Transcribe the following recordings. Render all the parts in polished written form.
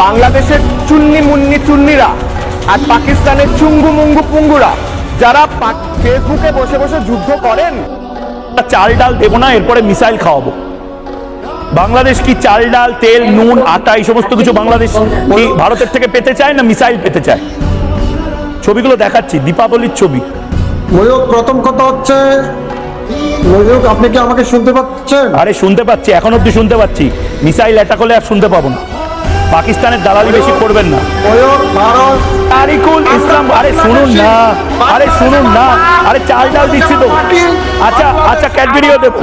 বাংলাদেশের চুন্নি মুন্নি চুন্নিরা আর পাকিস্তানের চুঙ্গু মুঙ্গু পুঙ্গুরা যারা ফেসবুকে বসে বসে যুদ্ধ করেন, চাল ডাল দেবো না, এরপরে মিসাইল খাওয়াবো। বাংলাদেশ কি চাল ডাল তেল নুন আটা এই সমস্ত কিছু বাংলাদেশ কি ভারতের থেকে পেতে চায় না মিসাইল পেতে চায়? ছবিগুলো দেখাচ্ছি, দীপাবলির ছবি। ময়ূক, প্রথম কথা হচ্ছে ময়ূক, আপনি কি আমাকে শুনতে পাচ্ছেন? আরে শুনতে পাচ্ছি, এখন অব্দি শুনতে পাচ্ছি। মিসাইল অ্যাটাক হলে আর শুনতে পাবো না। পাকিস্তানের দালালি বেশি করবেন না। ময়ূক, ভারত তারিকুল ইসলাম, আরে শুনুন না, আরে শুনুন না, আরে চাল ডাল দিচ্ছি তো। আচ্ছা আচ্ছা, ক্যাডবেরিও দেবো।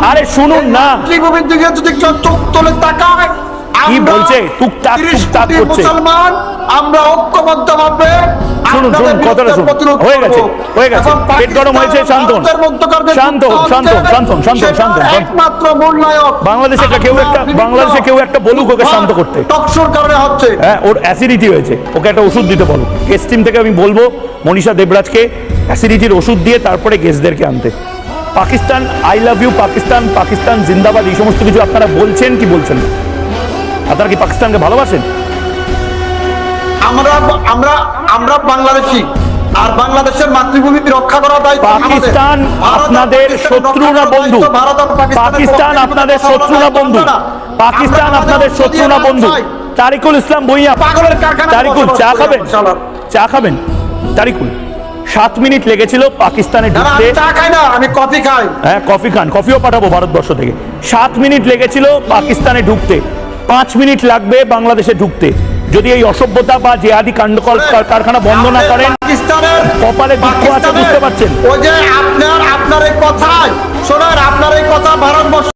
আরে শুনুন না, মাতৃভূমির দিকে যদি কেউ চোখ তুলে তাকায়, কি বলছে? টুকটাক টুকটাক করছে। মুসলমান আমরা ঐক্যবদ্ধভাবে শুনুন শুনুন, কথাটা শুনুন। হয়ে গেছে হয়ে গেছে, পেট গরম হয়েছে। শান্ত শান্ত শান্ত শান্ত শান্ত শান্ত। একমাত্র মূল্যায়ক বাংলাদেশে কেউ একটা বলুক ওকে শান্ত করতে। টকশোর কারণে হচ্ছে, হ্যাঁ, ওর অ্যাসিডিটি হয়েছে, ওকে একটা ওষুধ দিতে বলো। কেস টিম থেকে আমি বলবো মনীষা দেবরাজকে অ্যাসিডিটির ওষুধ দিয়ে তারপরে গেস্টদেরকে আনতে। Pakistan I love you, Pakistan Pakistan জিন্দাবাদ, এই সমস্ত কিছু আপনারা বলছেন কি বলছেন না? আপনারা কি পাকিস্তানকে ভালোবাসেন? আমরা আমরা আমরা বাংলাদেশী, আর বাংলাদেশের মাতৃভূমি রক্ষা করা দায়িত্ব পাকিস্তান আপনাদের শত্রু না বন্ধু? পাকিস্তান আপনাদের শত্রু না বন্ধু? পাকিস্তান আপনাদের শত্রু না বন্ধু? তারিকুল ইসলাম ভুঁইয়া, তারিকুল চা খাবেন? চা খাবেন তারিকুল? 7 মিনিট লেগেছিল পাকিস্তানে ঢুকতে। চা খাই না, আমি কফি খাই। হ্যাঁ, কফি খান, কফিও পাঠাবো ভারতবর্ষ থেকে। 7 মিনিট লেগেছিল পাকিস্তানে ঢুকতে, 5 মিনিট লাগবে বাংলাদেশে ঢুকতে। যদি এই অসভ্যতা বা জেহাদি কাণ্ড কারখানা বন্ধ না করেন, কপালে দুঃখ আছে, বুঝতে পারছেন? ওই যে আপনার এই কথায় শোনার, আপনার এই কথা ভারতবর্ষ